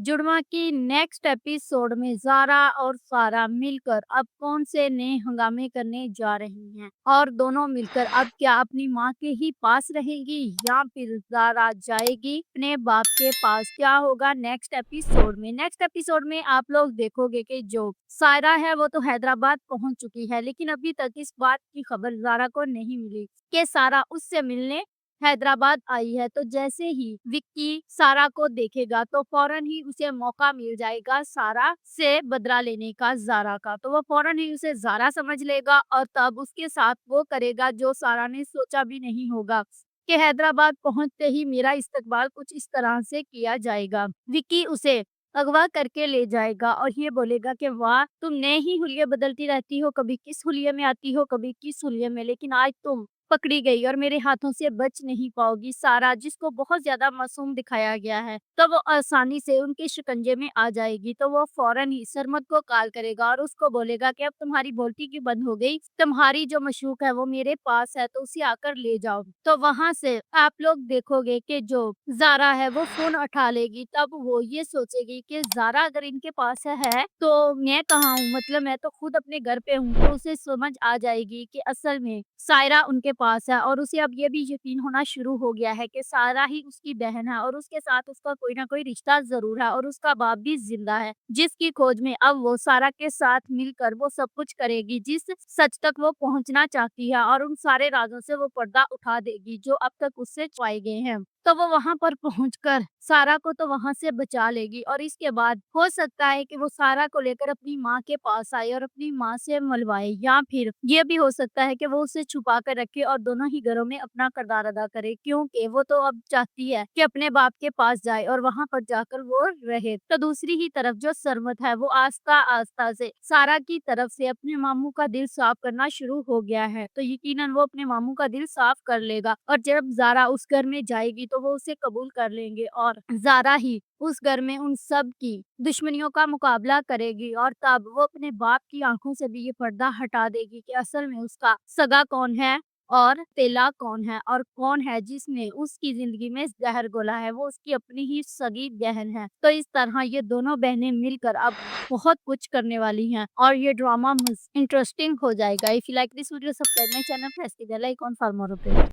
जुड़वा की next episode में ज़ारा और सारा मिलकर अब कौन से नए हंगामे करने जा रही हैं और दोनों मिलकर अब क्या अपनी माँ के ही पास रहेंगी या फिर ज़ारा जाएगी अपने बाप के पास। क्या होगा नेक्स्ट एपिसोड में आप लोग देखोगे कि जो सायरा है वो तो हैदराबाद पहुंच चुकी है, लेकिन अभी तक इस बात की खबर ज़ारा को नहीं मिली कि सारा उससे मिलने हैदराबाद आई है। तो जैसे ही विक्की सारा को देखेगा तो फौरन ही उसे मौका मिल जाएगा सारा से बदला लेने का ज़ारा का। तो वो फौरन ही उसे ज़ारा समझ लेगा और तब उसके साथ वो करेगा जो सारा ने सोचा भी नहीं होगा कि हैदराबाद पहुंचते ही मेरा इस्तकबाल कुछ इस तरह से किया जाएगा। विक्की उसे अगवा करके ले जाएगा और ये बोलेगा कि वाह, तुम नए ही हुलिये बदलती रहती हो, कभी किस हुलिये में आती हो कभी किस हुलिये में, लेकिन आज तुम पकड़ी गई और मेरे हाथों से बच नहीं पाओगी। सारा, जिसको बहुत ज्यादा मासूम दिखाया गया है, तो वो आसानी से उनके शिकंजे में आ जाएगी। तो वो फौरन ही सरमद को कॉल करेगा और उसको बोलेगा कि अब तुम्हारी बोलती की बंद हो गई, तुम्हारी जो मशूक है वो मेरे पास है, तो उसे आकर ले जाओ। तो वहां से आप लोग देखोगे कि जो ज़ारा है वो फ़ोन उठा लेगी। तब वो ये सोचेगी कि ज़ारा अगर इनके पास है तो मैं कहाँ हूँ, मतलब मैं तो खुद अपने घर पे हूँ। तो उसे समझ आ जाएगी कि असल में सायरा उनके पास है और उसे अब ये भी यकीन होना शुरू हो गया है कि सायरा ही उसकी बहन है और उसके साथ उसका कोई ना कोई रिश्ता ज़रूर है और उसका बाप भी ज़िंदा है, जिसकी खोज में अब वो सारा के साथ मिलकर वो सब कुछ करेगी, जिस सच तक वो पहुँचना चाहती है और उन सारे राज़ों से वो पर्दा उठा देगी जो अब तक उससे छुपाए गए हैं। तो वो वहाँ पर पहुँचकर सारा को तो वहाँ से बचा लेगी और इसके बाद हो सकता है कि वो सारा को लेकर अपनी माँ के पास आए और अपनी माँ से मिलवाए, या फिर ये भी हो सकता है कि वो उसे छुपा कर रखे और दोनों ही घरों में अपना किरदार अदा करे, क्योंकि वो तो अब चाहती है कि अपने बाप के पास जाए और वहाँ पर जाकर वो रहे। तो दूसरी ही तरफ जो सरमत है वो आस्ता आस्ता से सारा की तरफ से अपने मामू का दिल साफ करना शुरू हो गया है। तो यकीनन वो अपने मामू का दिल साफ कर लेगा और जब ज़ारा उस घर में जाएगी तो वो उसे कबूल कर लेंगे और ज़ारा ही उस घर में उन सब की दुश्मनियों का मुकाबला करेगी और तब वो अपने बाप की आंखों से भी ये पर्दा हटा देगी कि असल में उसका सगा कौन है और तेला कौन है और कौन है जिसने उसकी जिंदगी में जहर घोला है। वो उसकी अपनी ही सगी बहन है। तो इस तरह ये दोनों बहनें मिलकर अब बहुत कुछ करने वाली हैं और ये ड्रामा इंटरेस्टिंग हो जाएगा। If you like this video, subscribe my channel, press the bell icon for more update.